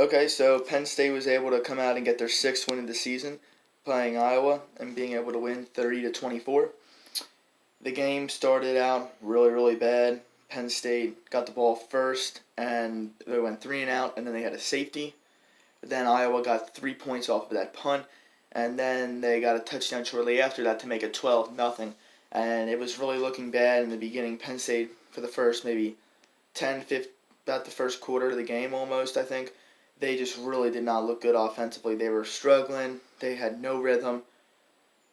Okay, so Penn State was able to come out and get their sixth win of the season, playing Iowa and being able to win 30-24. The game started out really bad. Penn State got the ball first, and they went three and out, and then they had a safety. Then Iowa got 3 points off of that punt, and then they got a touchdown shortly after that to make it 12-0. And it was really looking bad in the beginning. Penn State for the first maybe 10, 15, about the first quarter of the game almost, I think. They just really did not look good offensively. They were struggling. They had no rhythm.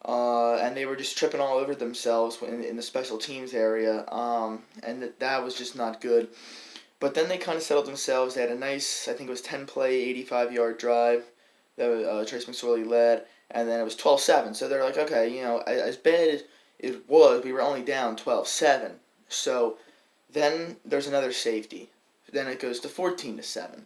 And they were just tripping all over themselves in the special teams area. And that was just not good. But then they kind of settled themselves. They had a nice, I think it was 10-play, 85-yard drive that Trace McSorley led. And then it was 12-7. So they're like, okay, as bad as it was, we were only down 12-7. So then there's another safety. Then it goes to 14-7.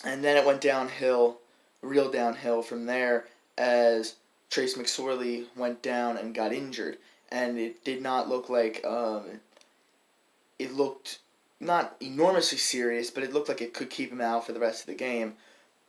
And then it went downhill, real downhill from there as Trace McSorley went down and got injured. And it did not look like, it looked not enormously serious, but it looked like it could keep him out for the rest of the game.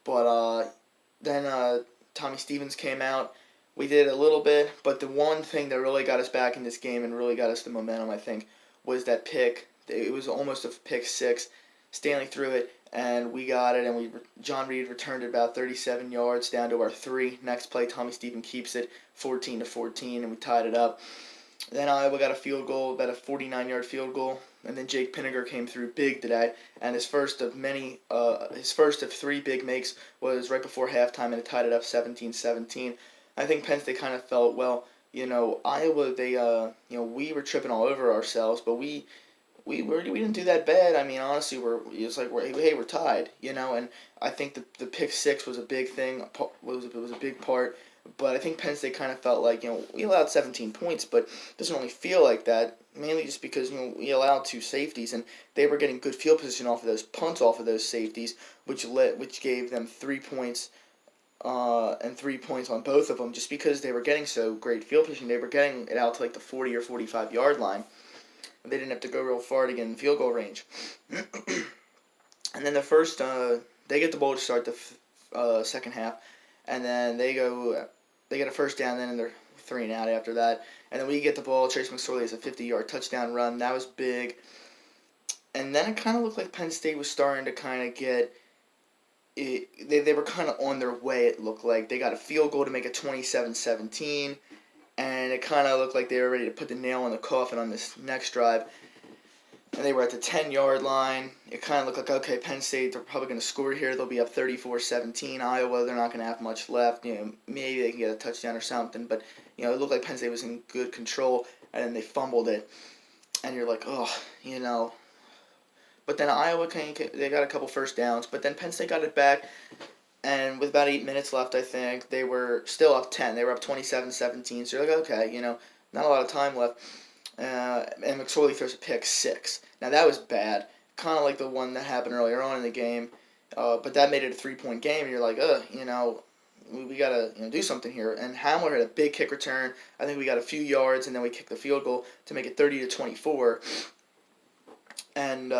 But then Tommy Stevens came out. We did a little bit, but the one thing that really got us back in this game and really got us the momentum, I think, was that pick. It was almost a pick six. Stanley threw it, and we got it, and John Reed returned it about 37 yards down to our 3. Next play, Tommy Stevens keeps it 14-14, and we tied it up. Then Iowa got a field goal, about a 49-yard field goal, and then Jake Pinniger came through big today, and his first of 3 big makes was right before halftime, and it tied it up 17-17. I think Penn State kind of felt, well, Iowa, we were tripping all over ourselves, but we didn't do that bad. I mean, honestly, we're tied, and I think the pick six was a big thing, was a big part. But I think Penn State kind of felt like, we allowed 17 points, but it doesn't really feel like that, mainly just because, we allowed 2 safeties, and they were getting good field position off of those punts off of those safeties, which gave them 3 points, and 3 points on both of them, just because they were getting so great field position. They were getting it out to like the 40 or 45-yard line. They didn't have to go real far to get in field goal range. And then they get the ball to start the second half, and then they get a first down, then and they're 3 and out after that. And then we get the ball. Trace McSorley has a 50-yard touchdown run. That was big. And then it kind of looked like Penn State was starting to kind of get it. They were kind of on their way, it looked like. They got a field goal to make it 27-17. And it kind of looked like they were ready to put the nail in the coffin on this next drive. And they were at the 10-yard line. It kind of looked like, okay, Penn State, they're probably going to score here. They'll be up 34-17. Iowa, they're not going to have much left. Maybe they can get a touchdown or something. But, it looked like Penn State was in good control. And then they fumbled it. And you're like, oh. But then Iowa, they got a couple first downs. But then Penn State got it back. And with about 8 minutes left, I think, they were still up 10. They were up 27-17. So you're like, okay, not a lot of time left. And McSorley throws a pick six. Now, that was bad. Kind of like the one that happened earlier on in the game. But that made it a 3-point game. And you're like, we got to do something here. And Hamler had a big kick return. I think we got a few yards, and then we kicked the field goal to make it 30-24. And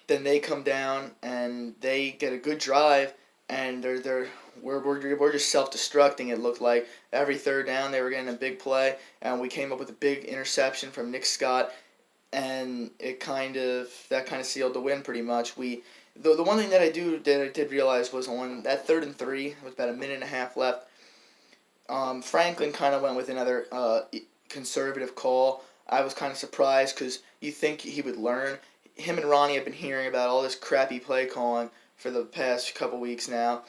then they come down, and they get a good drive. And we're just self-destructing, it looked like. Every third down, they were getting a big play, and we came up with a big interception from Nick Scott, and that kind of sealed the win pretty much. The one thing that I did realize was on that 3rd and 3, with about a minute and a half left, Franklin kind of went with another conservative call. I was kind of surprised because you think he would learn. Him and Ronnie have been hearing about all this crappy play calling for the past couple weeks now,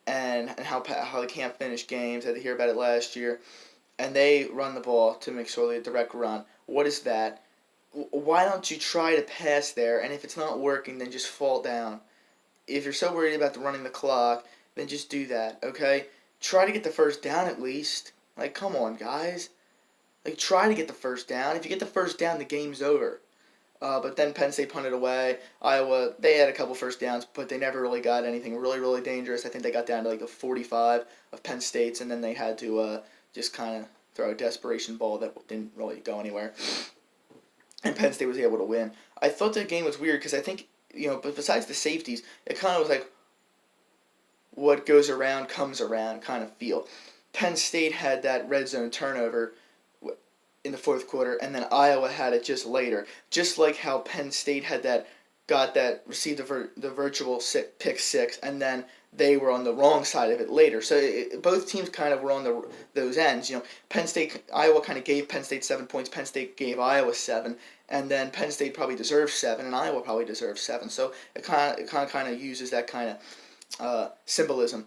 and how they can't finish games. I had to hear about it last year. And they run the ball to McSorley, a direct run. What is that? Why don't you try to pass there, and if it's not working, then just fall down? If you're so worried about running the clock, then just do that, okay? Try to get the first down at least. Like, come on, guys. Like, try to get the first down. If you get the first down, the game's over. But then Penn State punted away. Iowa, they had a couple first downs, but they never really got anything really dangerous. I think they got down to like the 45 of Penn State's, and then they had to just kind of throw a desperation ball that didn't really go anywhere. And Penn State was able to win. I thought the game was weird because I think but besides the safeties, it kind of was like what goes around comes around kind of feel. Penn State had that red zone turnover in the fourth quarter, and then Iowa had it just later. Just like how Penn State had received the virtual pick six, and then they were on the wrong side of it later. So both teams kind of were on those ends. Iowa kind of gave Penn State 7 points. Penn State gave Iowa 7, and then Penn State probably deserves 7, and Iowa probably deserves 7. So it kind of uses that kind of symbolism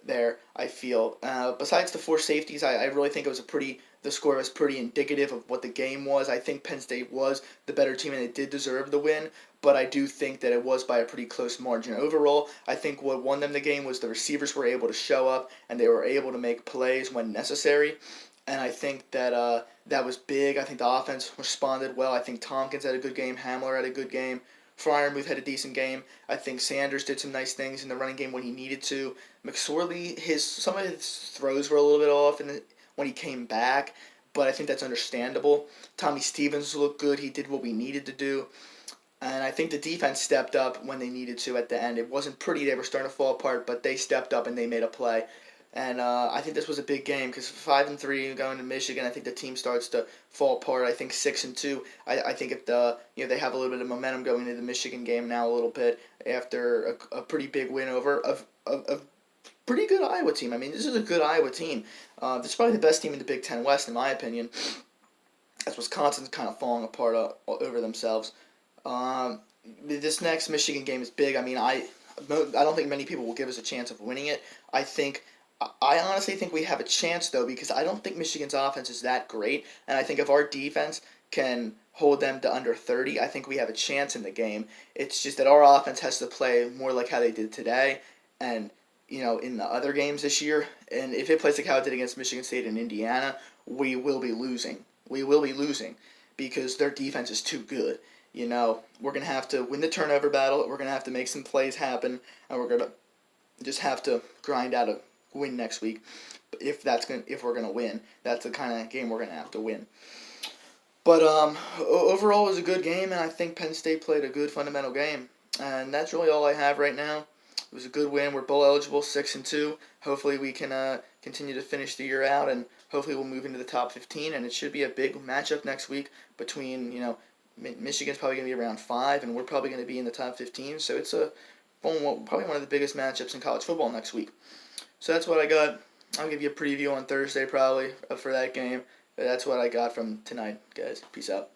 there, I feel. Besides the four safeties, I really think the score was pretty indicative of what the game was. I think Penn State was the better team and they did deserve the win, but I do think that it was by a pretty close margin. Overall, I think what won them the game was the receivers were able to show up and they were able to make plays when necessary. And I think that that was big. I think the offense responded well. I think Tompkins had a good game. Hamler had a good game. Fryermuth had a decent game. I think Sanders did some nice things in the running game when he needed to. McSorley, some of his throws were a little bit off when he came back, but I think that's understandable. Tommy Stevens looked good. He did what we needed to do. And I think the defense stepped up when they needed to at the end. It wasn't pretty. They were starting to fall apart, but they stepped up and they made a play. And I think this was a big game because 5-3 going to Michigan, I think the team starts to fall apart. I think 6-2. I think if they have a little bit of momentum going into the Michigan game now a little bit after a pretty big win over a pretty good Iowa team. I mean, this is a good Iowa team. This is probably the best team in the Big Ten West in my opinion. As Wisconsin's kind of falling apart over themselves. This next Michigan game is big. I mean, I don't think many people will give us a chance of winning it. I honestly think we have a chance, though, because I don't think Michigan's offense is that great, and I think if our defense can hold them to under 30, I think we have a chance in the game. It's just that our offense has to play more like how they did today and, in the other games this year. And if it plays like how it did against Michigan State and Indiana, we will be losing. We will be losing because their defense is too good. We're going to have to win the turnover battle. We're going to have to make some plays happen, and we're going to just have to grind out a win next week. If we're gonna win, that's the kind of game we're gonna have to win. But overall, it was a good game, and I think Penn State played a good fundamental game. And that's really all I have right now. It was a good win. We're bowl eligible, 6-2. Hopefully, we can continue to finish the year out, and hopefully, we'll move into the top 15. And it should be a big matchup next week between Michigan's probably gonna be around 5, and we're probably gonna be in the top 15. So it's probably one of the biggest matchups in college football next week. So that's what I got. I'll give you a preview on Thursday probably for that game. But that's what I got from tonight, guys. Peace out.